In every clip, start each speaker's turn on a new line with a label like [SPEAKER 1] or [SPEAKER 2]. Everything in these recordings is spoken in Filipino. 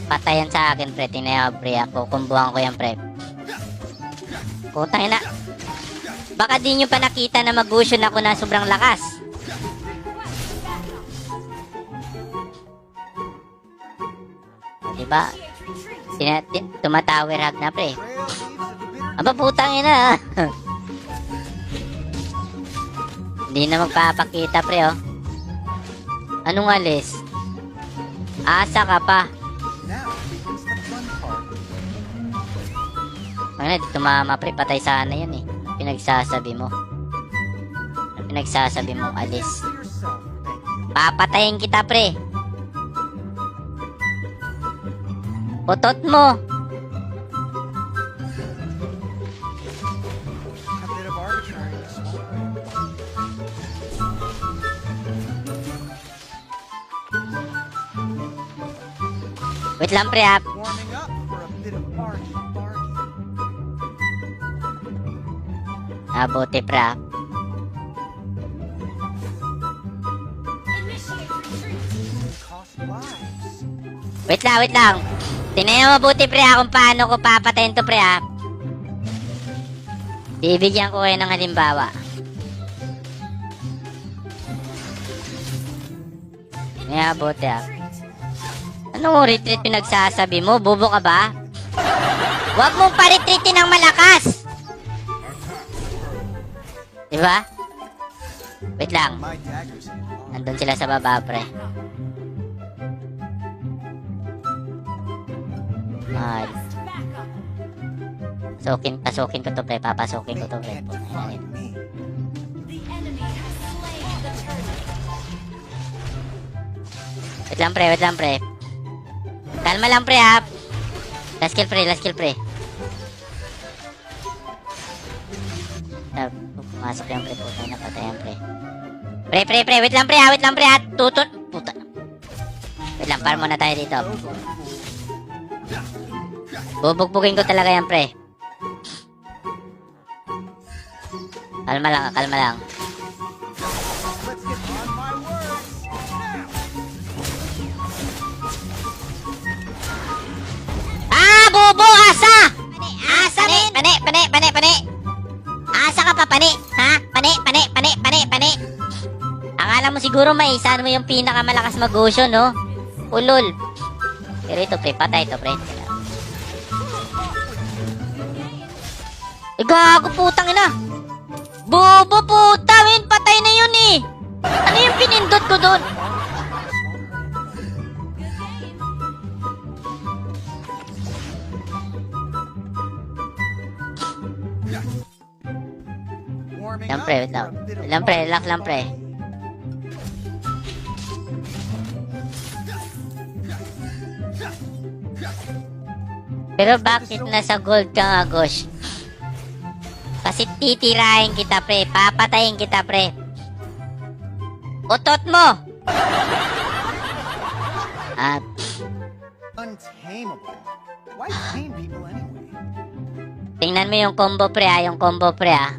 [SPEAKER 1] Patayan sa akin, pre. Tingnan mo, pre. Kukumbuhan ko yan, pre. Putang ina. Baka di nyo pa nakita na mag-fusion ako na sobrang lakas. Diba? Tumatower hug na, pre. Aba, putang ina. Hindi na magpapakita, pre, oh. Anong alis? Asa ka pa. Ano, tumama, pre. Patay sana yan, eh. Pinagsasabi mo. Pinagsasabi mong alis. Papatayin kita, pre. Putot mo. Wait lang, pre, ha. Buti, pre, ha. Wait lang, wait lang. Tingnan mo mabuti, pre, ha, kung paano ko papatayin to, pre, ha. Bibigyan ko kayo ng halimbawa. Ngayon, buti, ha. Anong retreat pinagsasabi mo? Bobo ka ba? Huwag mong pa-retreatin ng malakas! Diba? Wait lang. Nandun sila sa baba, pre. Ay. Pasukin ko to, pre. Papasukin ko to, pre. Wait lang, pre. Wait lang, pre. Kalma lang, pre, ha. Last kill, pre. Last kill, pre. Pumasok yan, pre. Puta, napatay yan, pre. Pre. Wait lang, pre, ha. Wait lang, pre, ha. Tutun. Puta. Wait lang, para muna tayo dito. Bubugbugin ko talaga yan, pre. Kalma lang, kalma lang. Bobo! Asa! Asa rin! Pane! Asa ka pa, pane? Ha? Pane! Akala mo siguro may isa mo yung pinakamalakas mag-ocean, no? Ulol. Pero ito, pre. Patay ito, pre. Gago, putang ina! Bobo, puta! Min, patay na yun, eh! Ano yung pinindot ko doon? Lang, pre, wait lang. Lang, pre, relax lang, pre. Pero bakit nasa gold ka nga, Gosh? Kasi titirahin kita, pre. Papatayin kita, pre. Utot mo!
[SPEAKER 2] Untamable. Why tame people anyway?
[SPEAKER 1] Tingnan mo yung combo, pre, ha. Yung combo, pre, ha.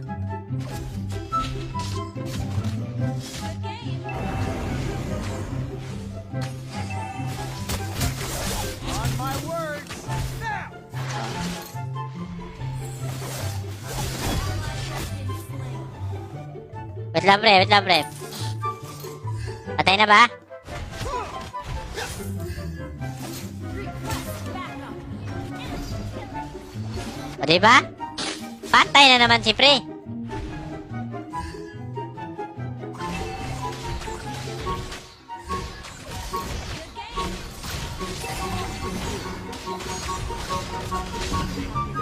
[SPEAKER 1] Wait lang, pre. Patay na ba? O, diba? Patay na naman si pre.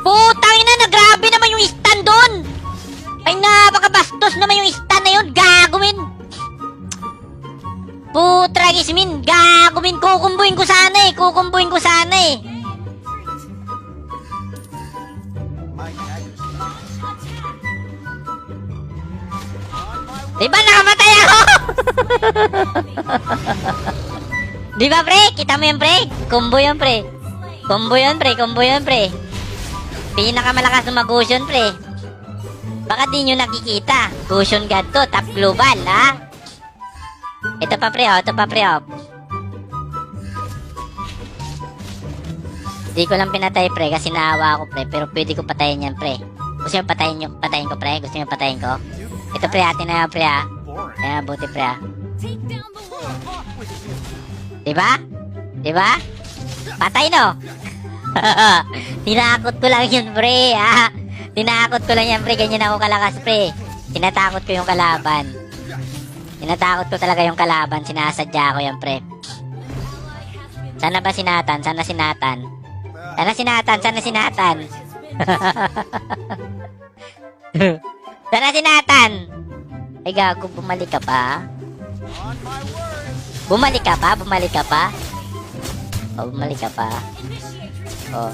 [SPEAKER 1] Putang ina na, grabe naman yung stand doon. Ay, napakabastos naman yung stand na yun. Gagawin. Putragis, min. Gagawin. Kukumbuin ko sana, eh. Diba nakamatay ako? Diba, pre? Kita mo yun, pre? Combo yun, pre. Combo yun, pre. Pinakamalakas na mag-ocean, pre. Baka di nyo nakikita. Ocean God to, top global, ha? Ito pa, pre, oh. Hindi ko lang pinatay, pre, kasi naawa ako, pre. Pero pwede ko patayin yan, pre. Gusto nyo patayin ko, pre? Gusto nyo patayin ko? Ito, pre, atin na yan, pre, ha?
[SPEAKER 2] Boring.
[SPEAKER 1] Kaya, buti, pre, ha? Diba? Diba? Patay, no? Tinakot ko lang yun, pre, ha? Tinakot ko lang yan, pre. Ganyan ako kalakas, pre. Tinatakot ko yung kalaban. Tinatakot ko talaga yung kalaban. Sinasadya ko yan, pre. Sana ba sinatan? Sana sinatan? Sana sinatan? Sana sinatan? Sana sinatan? Ay, gago, bumalik ka pa?
[SPEAKER 2] On my word.
[SPEAKER 1] Bumalik ka pa? Bumalik ka pa? Oh, bumalik ka pa? Oh.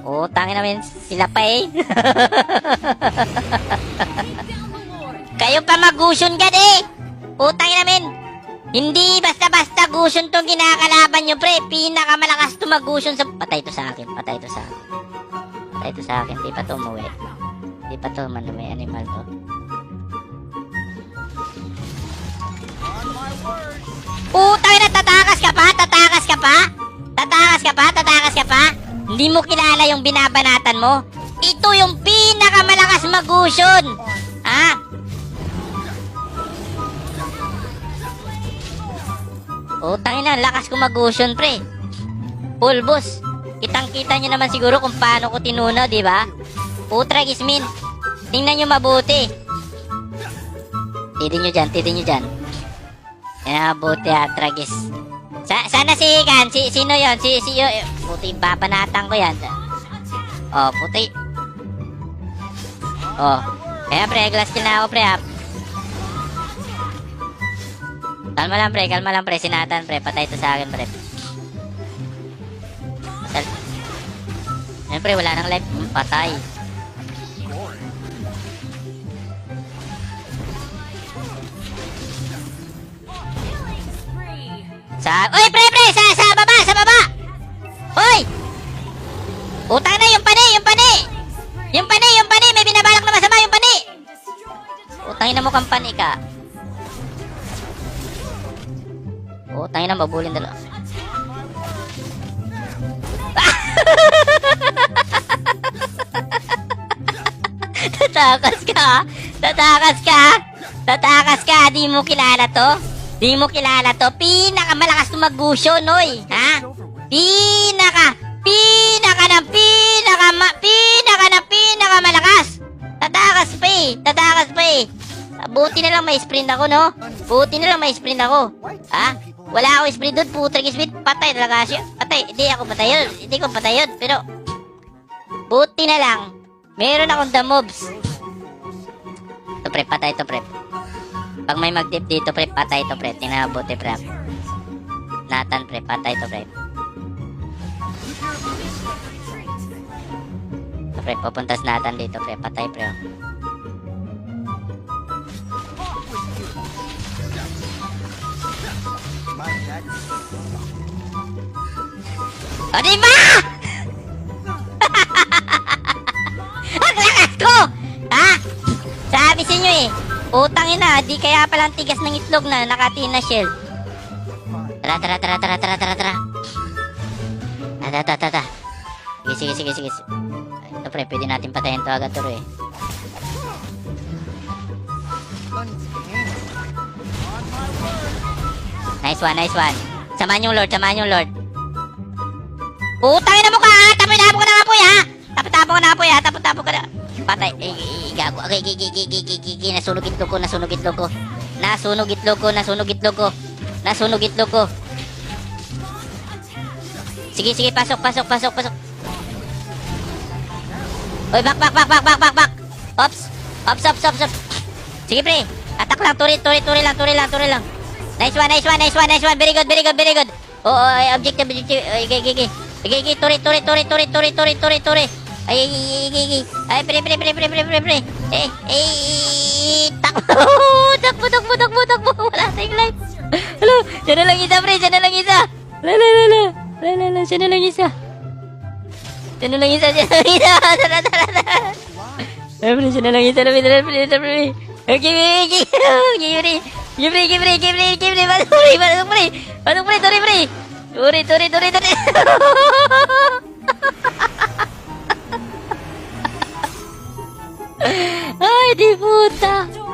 [SPEAKER 1] Oh, tangin namin sila pa eh. Kayo pa mag-gusion ka eh. Utangin namin. Hindi basta-basta gusion tong kinakalaban nyo, pre. Pinakamalakas to mag-gusion sa... Patay to sa akin. Patay to sa akin. Patay to sa akin. Di pa to umuwi. Di pa to manuwi. Animal to.
[SPEAKER 2] On my word.
[SPEAKER 1] Utangin na, tatakas ka pa? Tatakas ka pa? Tatakas ka pa? Tatakas ka pa? Hindi mo kilala yung binabanatan mo? Ito yung pinakamalakas mag-gusion. Ha? Utangin na, lakas ko mag-gusion, pre. Pulbos. Kitang-kita nyo naman siguro kung paano ko tinunaw, di ba? Putra Gismin. Tingnan nyo mabuti. Tidin nyo dyan. Yan, mabuti ha, Tragis. Sana si Ikan, sino yon? Puti, babanatan ko yan. Oh, puti. Oh. Kaya pre, glass kill na ako, pre, ha. Kalma lang, pre. Sinatan, pre. Patay to sa akin, pre. Yan, pre, wala nang life. Patay. Oy, pre! Sa baba! Hoy! Utang na, yung pani! May binabalak na masama yung pani! Utangin na mo kang pani ka. Utangin na, mabulin dala. Tatakas ka! Di mo kilala to? Pinakamalakas to mag-gusion, oy. Ha? Pinakamalakas. Tatakas pa eh. Buti na lang may sprint ako, no? Ha? Wala ako sprint doon, putra gisbit. Patay talaga siya. Hindi ko patay yun. Pero, buti na lang. Meron akong the moves. Ito, pre. Patay to, pre. Pag may mag-tip dito, pre, patay to, pre. Tinabuti, pre. Nathan, pre, patay to, pre. Ito, pre, pupuntas Nathan dito, pre. Patay, pre.
[SPEAKER 2] My neck.
[SPEAKER 1] O, diba? Ang lakas ko! Ha? Sabi sa inyo eh. Utangin na, di kaya palang tigas ng itlog na nakatiin na shell. Tara. Sige. Ito, pre, pwede natin patayin to agad, turo eh. Nice one. Samahan yung Lord. Utangin na mo ka, ha? Tapo ka na apoy, ha? Tapo ka na. Patay. Gago. Nasunog itlog ko. Sige. Pasok. Oy, back. Ops. Sige, pre. Attack lang. Turi lang. Nice one. Very good. Oh, objective. Turi. Ay, pre. Takbo. Wala tayong life. Hello, dyan na lang isa, pre. Lala. Dyan na lang isa. Ay, pre, dyan na lang isa. Okay, pre. Give pre. Pasok pre, turi pre. Turi. Ay, di puta.